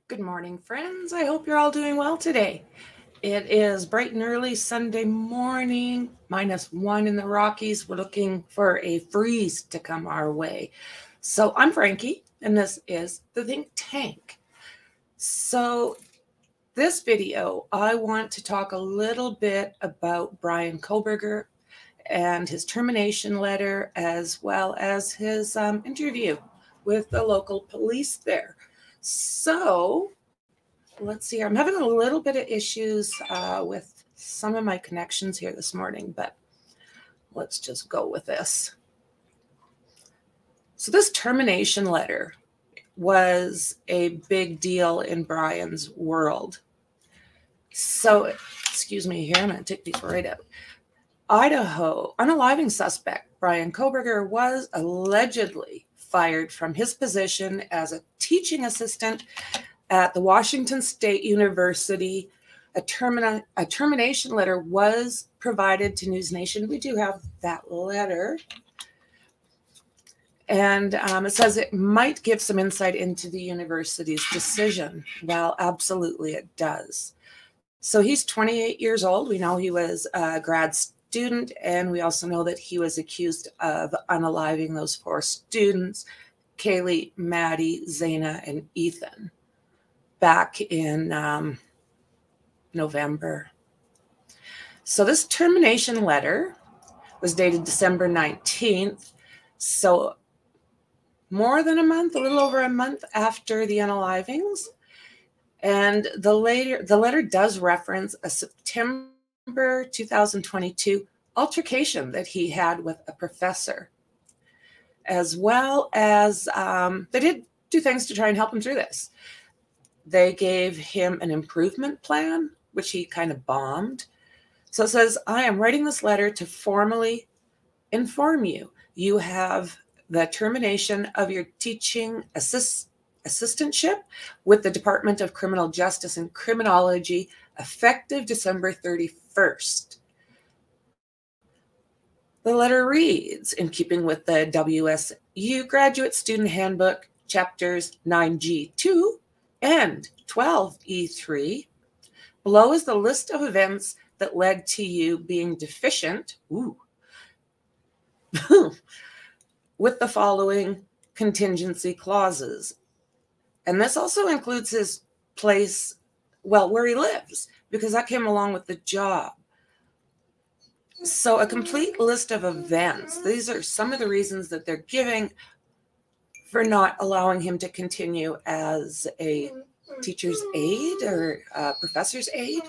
Good morning, friends. I hope you're all doing well today. It is bright and early Sunday morning, -1 in the Rockies. We're looking for a freeze to come our way. So I'm Frankie, and this is the Think Tank. So this video, I want to talk a little bit about Bryan Kohberger and his termination letter, as well as his interview with the local police there. So let's see, I'm having a little bit of issues with some of my connections here this morning, but let's just go with this. So this termination letter was a big deal in Bryan's world. So, excuse me here, I'm going to take these right out. Idaho, unaliving suspect Bryan Kohberger was allegedly fired from his position as a teaching assistant at the Washington State University. A termination letter was provided to News Nation. We do have that letter. And it says it might give some insight into the university's decision. Well, absolutely it does. So he's 28 years old. We know he was a grad student, and we also know that he was accused of unaliving those 4 students, Kaylee, Maddie, Zaina, and Ethan, back in November. So this termination letter was dated December 19th. So more than a month, a little over a month after the unalivings. And the letter does reference a September 2022 altercation that he had with a professor, as well as they did do things to try and help him through this. They gave him an improvement plan, which he kind of bombed. So it says, I am writing this letter to formally inform you. You have the termination of your teaching assistantship with the Department of Criminal Justice and Criminology effective December 31st. The letter reads, in keeping with the WSU Graduate Student Handbook, Chapters 9G2 and 12E3, below is the list of events that led to you being deficient with the following contingency clauses. And this also includes his place, well, where he lives, because that came along with the job. So a complete list of events. These are some of the reasons that they're giving for not allowing him to continue as a teacher's aide or a professor's aide.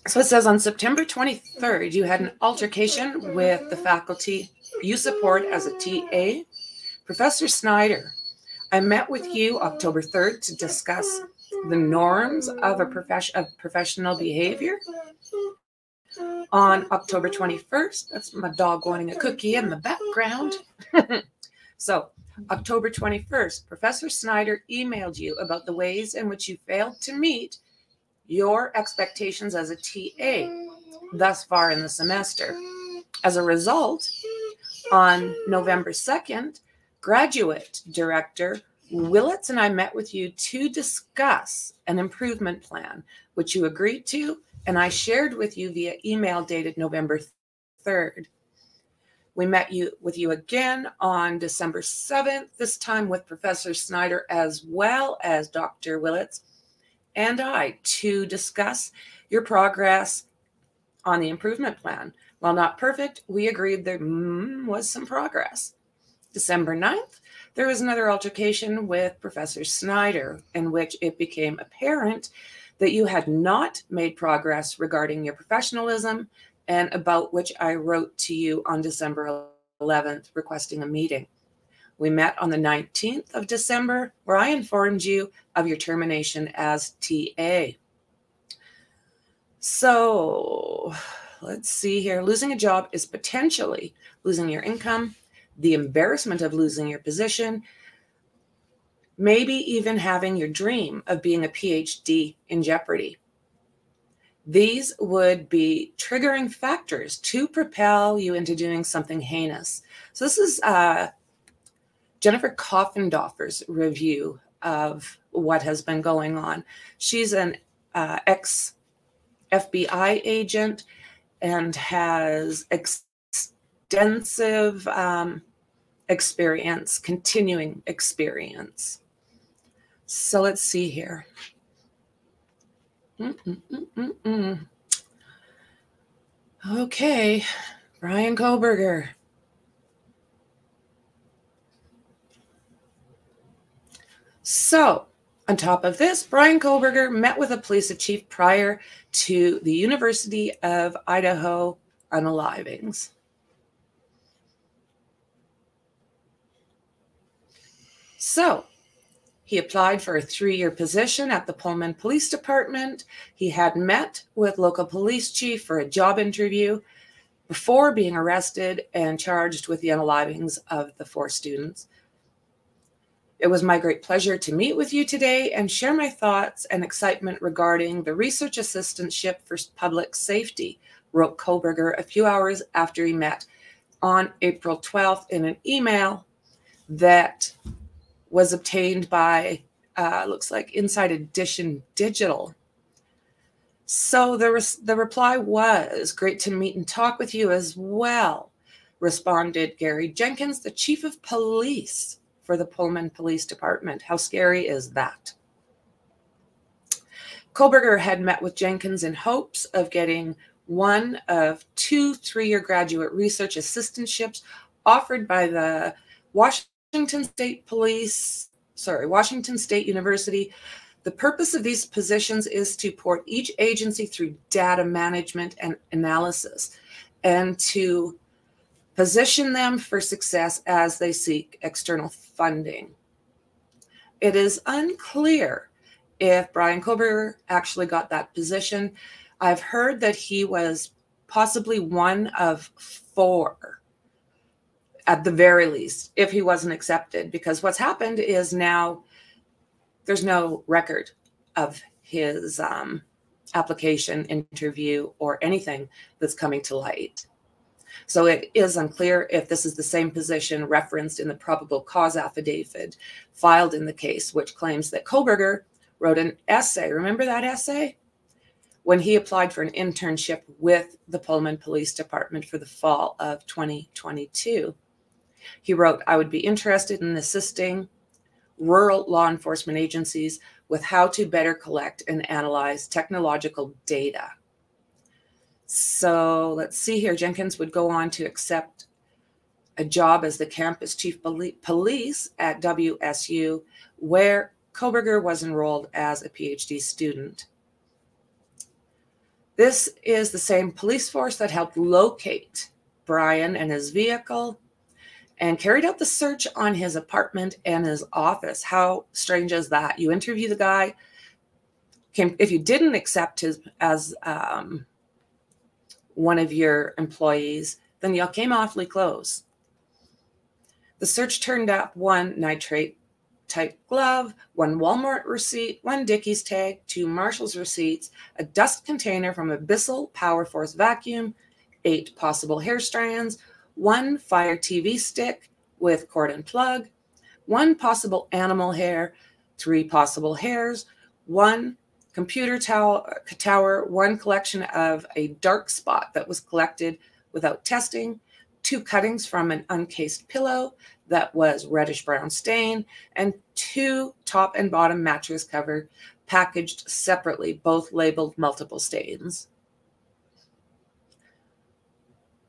So it says on September 23rd, you had an altercation with the faculty you support as a TA, Professor Snyder. I met with you October 3rd to discuss the norms of professional behavior. On October 21st, that's my dog wanting a cookie in the background. So October 21st, Professor Snyder emailed you about the ways in which you failed to meet your expectations as a TA thus far in the semester. As a result, on November 2nd, Graduate Director Willits and I met with you to discuss an improvement plan, which you agreed to, and I shared with you via email dated November 3rd. We met with you again on December 7th, this time with Professor Snyder as well as Dr. Willits and I, to discuss your progress on the improvement plan. While not perfect, we agreed there was some progress. December 9th, there was another altercation with Professor Snyder in which it became apparent that you had not made progress regarding your professionalism, and about which I wrote to you on December 11th requesting a meeting. We met on the 19th of December, where I informed you of your termination as TA. So let's see here. Losing a job is potentially losing your income, the embarrassment of losing your position, maybe even having your dream of being a PhD in jeopardy. These would be triggering factors to propel you into doing something heinous. So this is Jennifer Koffendorfer's review of what has been going on. She's an ex-FBI agent and has extensive experience, continuing experience. So let's see here. Okay, Bryan Kohberger. So, on top of this, Bryan Kohberger met with a police chief prior to the University of Idaho unalivings. So, he applied for a 3-year position at the Pullman Police Department. He had met with local police chief for a job interview before being arrested and charged with the unalivings of the 4 students. It was my great pleasure to meet with you today and share my thoughts and excitement regarding the research assistantship for public safety, wrote Kohberger a few hours after he met on April 12th in an email that was obtained by, looks like Inside Edition Digital. So the reply was, great to meet and talk with you as well, responded Gary Jenkins, the chief of police for the Pullman Police Department. How scary is that? Kohberger had met with Jenkins in hopes of getting one of 2 3-year graduate research assistantships offered by the Washington State University. The purpose of these positions is to port each agency through data management and analysis and to position them for success as they seek external funding. It is unclear if Bryan Kohberger actually got that position. I've heard that he was possibly one of 4 at the very least, if he wasn't accepted, because what's happened is now there's no record of his application, interview, or anything that's coming to light. So it is unclear if this is the same position referenced in the probable cause affidavit filed in the case, which claims that Kohberger wrote an essay. Remember that essay? When he applied for an internship with the Pullman Police Department for the fall of 2022. He wrote, I would be interested in assisting rural law enforcement agencies with how to better collect and analyze technological data. So let's see here. Jenkins would go on to accept a job as the campus chief police at WSU, where Kohberger was enrolled as a PhD student. This is the same police force that helped locate Bryan and his vehicle and carried out the search on his apartment and his office. How strange is that? You interview the guy. If you didn't accept his as one of your employees, then you came awfully close. The search turned up 1 nitrate type glove, 1 Walmart receipt, 1 Dickies tag, 2 Marshall's receipts, a dust container from a Bissell Power Force vacuum, 8 possible hair strands, 1 Fire TV stick with cord and plug, 1 possible animal hair, 3 possible hairs, 1 computer tower, 1 collection of a dark spot that was collected without testing, 2 cuttings from an uncased pillow that was reddish brown stain, and 2 top and bottom mattress cover packaged separately, both labeled multiple stains.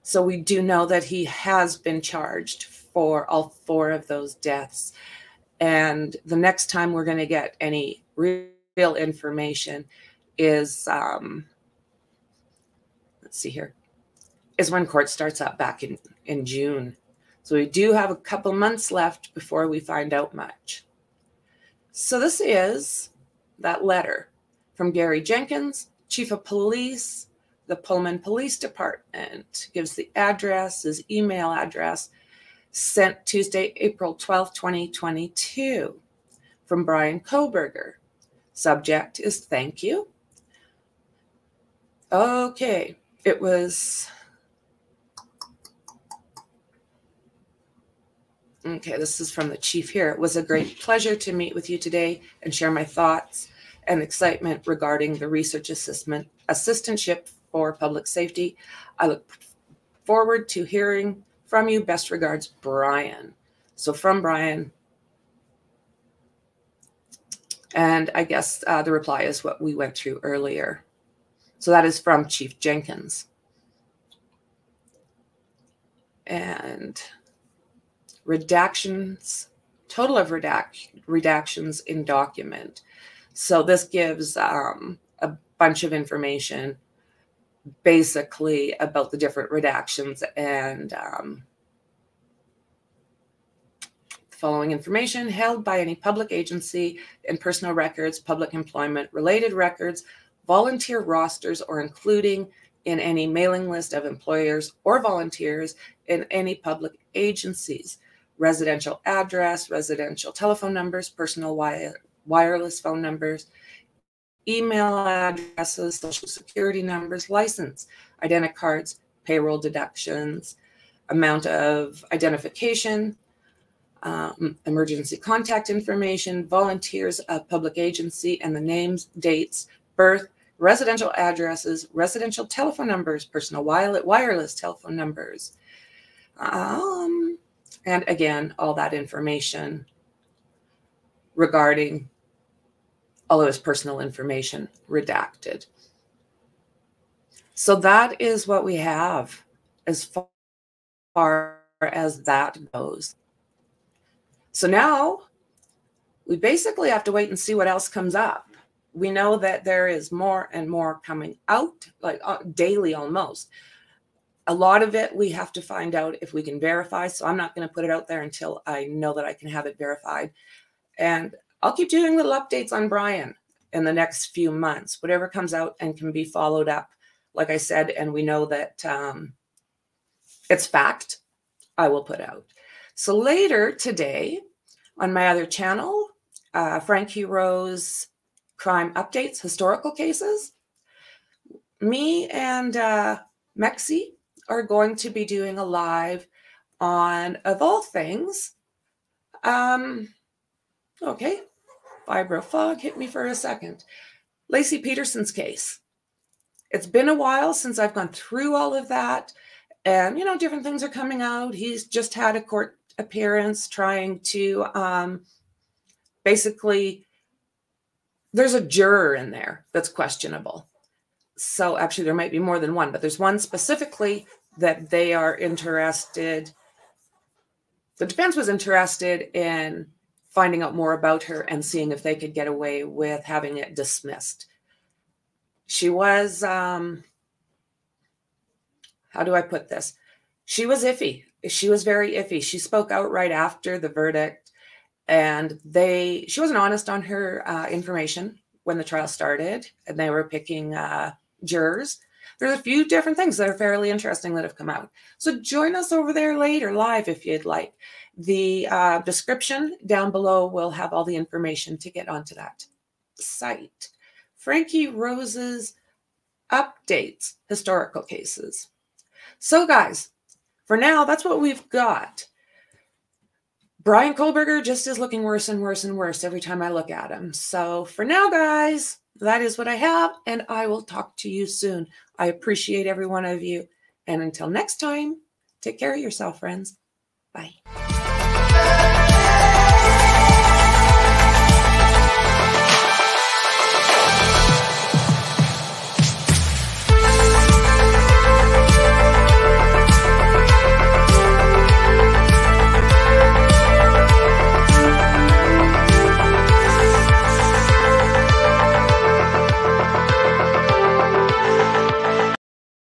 So we do know that he has been charged for all 4 of those deaths. And the next time we're going to get any real information is, let's see here, is when court starts up back in June. So we do have a couple months left before we find out much. So this is that letter from Gary Jenkins, Chief of Police, the Pullman Police Department, gives the address, his email address, sent Tuesday, April 12th, 2022, from Bryan Kohberger. Subject is thank you. Okay, it was, Okay, this is from the chief here. It was a great pleasure to meet with you today and share my thoughts and excitement regarding the research assistantship for public safety. I look forward to hearing from you. Best regards, Bryan. So from Bryan. And I guess the reply is what we went through earlier. So that is from Chief Jenkins. And redactions, total of redactions in document. So this gives a bunch of information basically about the different redactions and following information held by any public agency and personal records, public employment related records, volunteer rosters, or including in any mailing list of employers or volunteers in any public agencies, residential address, residential telephone numbers, personal wireless phone numbers, email addresses, social security numbers, license, identity cards, payroll deductions, amount of identification, emergency contact information, volunteers of public agency, and the names, dates, birth, residential addresses, residential telephone numbers, personal wireless telephone numbers. And again, all that information regarding all of his personal information redacted. So that is what we have as far as that goes. So now we basically have to wait and see what else comes up. We know that there is more and more coming out, like daily almost. A lot of it we have to find out if we can verify. So I'm not going to put it out there until I know that I can have it verified. And I'll keep doing little updates on Bryan in the next few months, whatever comes out and can be followed up. Like I said, and we know that it's fact, I will put out. So later today on my other channel, Frank Hero's Crime Updates, Historical Cases, me and Mexi are going to be doing a live on, of all things, okay, Vibro Fog hit me for a second. Lacey Peterson's case. It's been a while since I've gone through all of that. And, you know, different things are coming out. He's just had a court appearance trying to basically, there's a juror in there that's questionable. So actually there might be more than one, but there's one specifically that they are interested. The defense was interested in finding out more about her and seeing if they could get away with having it dismissed. She was, how do I put this? She was iffy. She was very iffy. She spoke out right after the verdict, and she wasn't honest on her information when the trial started, and they were picking jurors. There's a few different things that are fairly interesting that have come out. So join us over there later live if you'd like. The description down below will have all the information to get onto that site. Frankie Rose's Updates, Historical Cases. So guys, for now, that's what we've got. Bryan Kohberger just is looking worse and worse and worse every time I look at him. So for now, guys, that is what I have, and I will talk to you soon. I appreciate every one of you. And until next time, take care of yourself, friends. Bye.